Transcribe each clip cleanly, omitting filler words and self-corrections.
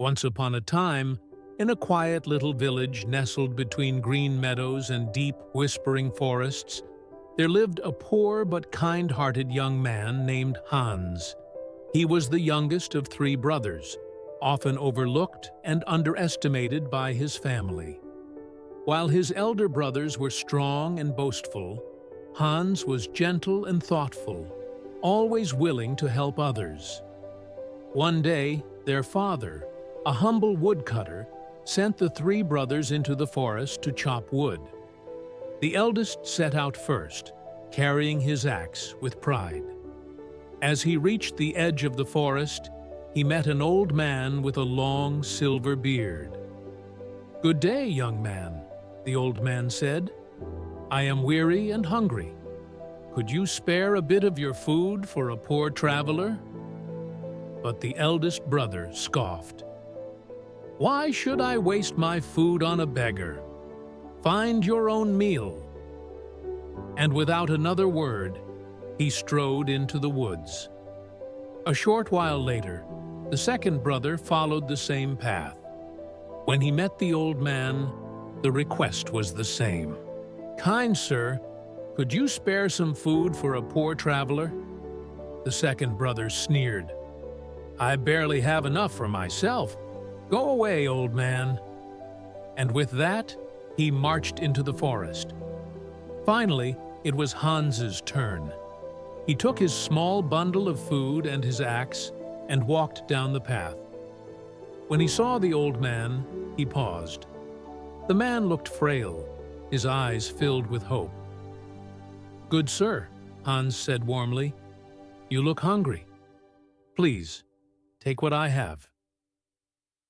Once upon a time, in a quiet little village nestled between green meadows and deep, whispering forests, there lived a poor but kind-hearted young man named Hans. He was the youngest of three brothers, often overlooked and underestimated by his family. While his elder brothers were strong and boastful, Hans was gentle and thoughtful, always willing to help others. One day, their father, a humble woodcutter, sent the three brothers into the forest to chop wood. The eldest set out first, carrying his axe with pride. As he reached the edge of the forest, he met an old man with a long silver beard. "Good day, young man," the old man said. "I am weary and hungry. Could you spare a bit of your food for a poor traveler?" But the eldest brother scoffed. "Why should I waste my food on a beggar? Find your own meal." And without another word, he strode into the woods. A short while later, the second brother followed the same path. When he met the old man, the request was the same. "Kind sir, could you spare some food for a poor traveler?" The second brother sneered. "I barely have enough for myself. Go away, old man." And with that, he marched into the forest. Finally, it was Hans's turn. He took his small bundle of food and his axe and walked down the path. When he saw the old man, he paused. The man looked frail, his eyes filled with hope. "Good sir," Hans said warmly, "you look hungry. Please, take what I have."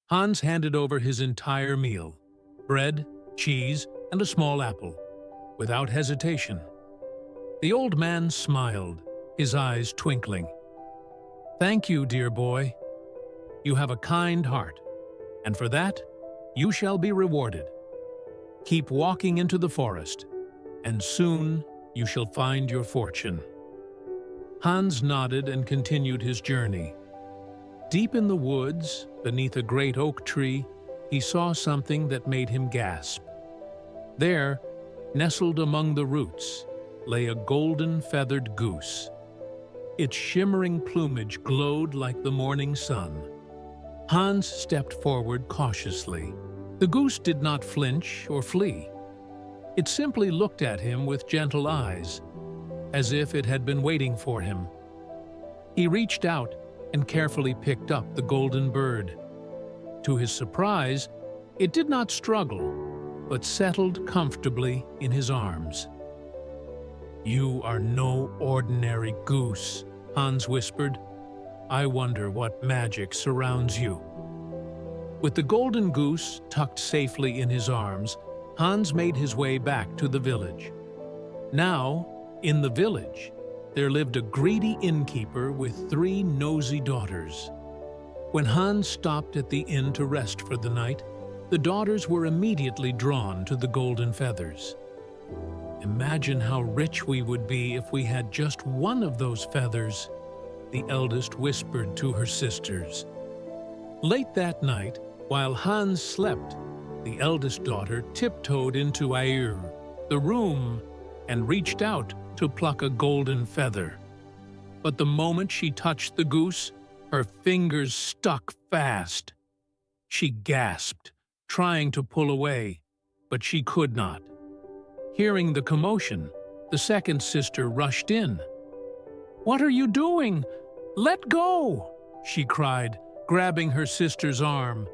Hans handed over his entire meal, bread, cheese, and a small apple, without hesitation. The old man smiled, his eyes twinkling. "Thank you, dear boy. You have a kind heart, and for that, you shall be rewarded. Keep walking into the forest, and soon you shall find your fortune." Hans nodded and continued his journey. Deep in the woods, beneath a great oak tree, he saw something that made him gasp. There, nestled among the roots, lay a golden feathered goose. Its shimmering plumage glowed like the morning sun. Hans stepped forward cautiously. The goose did not flinch or flee. It simply looked at him with gentle eyes, as if it had been waiting for him. He reached out and carefully picked up the golden bird. To his surprise, it did not struggle, but settled comfortably in his arms. "You are no ordinary goose," Hans whispered. "I wonder what magic surrounds you." With the golden goose tucked safely in his arms, Hans made his way back to the village. Now, in the village, there lived a greedy innkeeper with three nosy daughters. When Hans stopped at the inn to rest for the night, the daughters were immediately drawn to the golden feathers. "Imagine how rich we would be if we had just one of those feathers," the eldest whispered to her sisters. Late that night, while Hans slept, the eldest daughter tiptoed into the room, and reached out to pluck a golden feather. But the moment she touched the goose, her fingers stuck fast. She gasped, trying to pull away, but she could not. Hearing the commotion, the second sister rushed in. "What are you doing? Let go!" she cried, grabbing her sister's arm.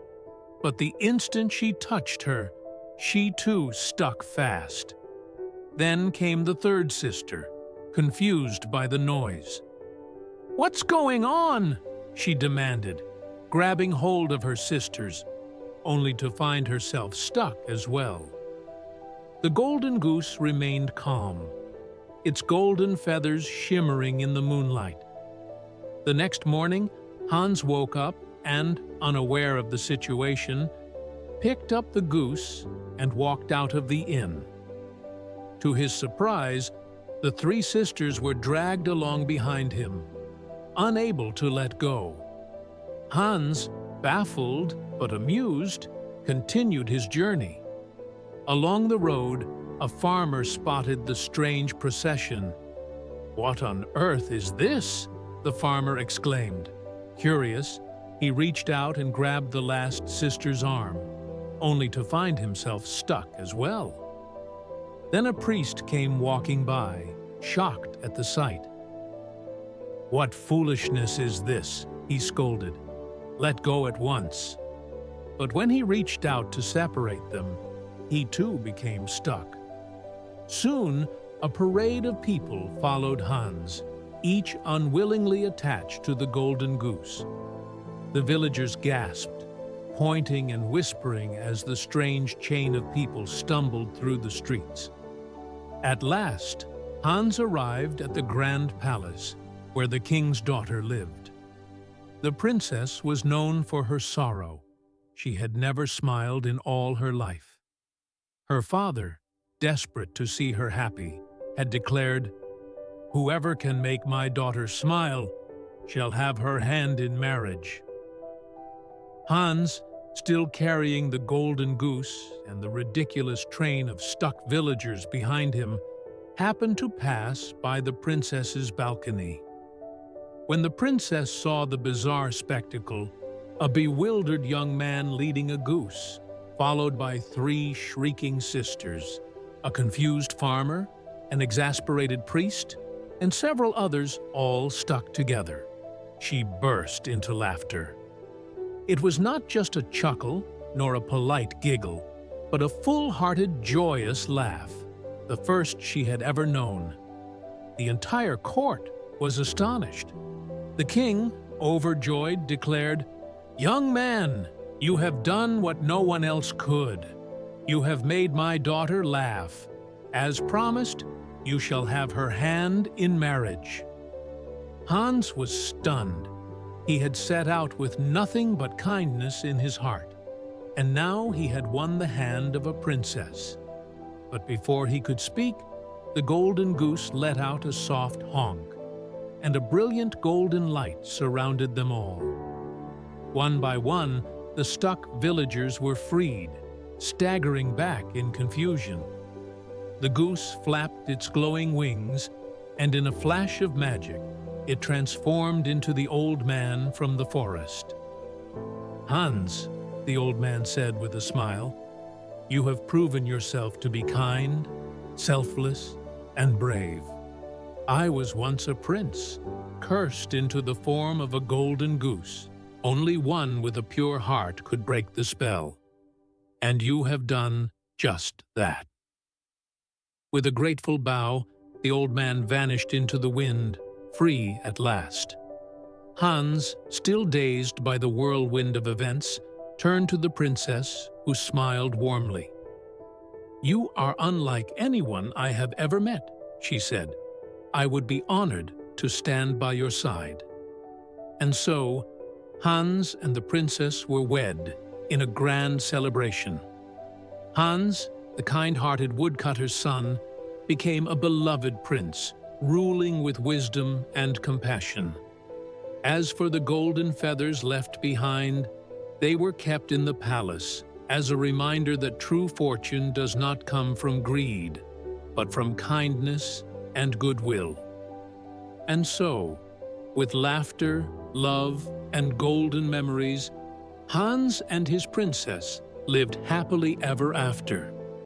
But the instant she touched her, she too stuck fast. Then came the third sister, confused by the noise. "What's going on?" she demanded, grabbing hold of her sisters, only to find herself stuck as well. The golden goose remained calm, its golden feathers shimmering in the moonlight. The next morning, Hans woke up and, unaware of the situation, picked up the goose and walked out of the inn. To his surprise, the three sisters were dragged along behind him, unable to let go. Hans, baffled, but amused, continued his journey. Along the road, a farmer spotted the strange procession. "What on earth is this?" the farmer exclaimed. Curious, he reached out and grabbed the last sister's arm, only to find himself stuck as well. Then a priest came walking by, shocked at the sight. "What foolishness is this?" he scolded. "Let go at once." But when he reached out to separate them, he too became stuck. Soon, a parade of people followed Hans, each unwillingly attached to the Golden Goose. The villagers gasped, pointing and whispering as the strange chain of people stumbled through the streets. At last, Hans arrived at the grand palace, where the king's daughter lived. The princess was known for her sorrow. She had never smiled in all her life. Her father, desperate to see her happy, had declared, "Whoever can make my daughter smile shall have her hand in marriage." Hans, still carrying the Golden Goose and the ridiculous train of stuck villagers behind him, happened to pass by the princess's balcony. When the princess saw the bizarre spectacle, a bewildered young man leading a goose, followed by 3 shrieking sisters, a confused farmer, an exasperated priest, and several others all stuck together, she burst into laughter. It was not just a chuckle, nor a polite giggle, but a full-hearted, joyous laugh, the first she had ever known. The entire court was astonished. The king, overjoyed, declared, "Young man, you have done what no one else could. You have made my daughter laugh. As promised, you shall have her hand in marriage." Hans was stunned. He had set out with nothing but kindness in his heart, and now he had won the hand of a princess. But before he could speak, the Golden Goose let out a soft honk, and a brilliant golden light surrounded them all. One by one, the stuck villagers were freed, staggering back in confusion. The goose flapped its glowing wings, and in a flash of magic, it transformed into the old man from the forest. "Hans," the old man said with a smile, "you have proven yourself to be kind, selfless, and brave. I was once a prince, cursed into the form of a golden goose. Only one with a pure heart could break the spell. And you have done just that." With a grateful bow, the old man vanished into the wind, free at last. Hans, still dazed by the whirlwind of events, turned to the princess, who smiled warmly. "You are unlike anyone I have ever met," she said. "I would be honored to stand by your side." And so, Hans and the princess were wed in a grand celebration. Hans, the kind-hearted woodcutter's son, became a beloved prince, ruling with wisdom and compassion. As for the golden feathers left behind, they were kept in the palace as a reminder that true fortune does not come from greed, but from kindness and goodwill. And so, with laughter, love, and golden memories, Hans and his princess lived happily ever after.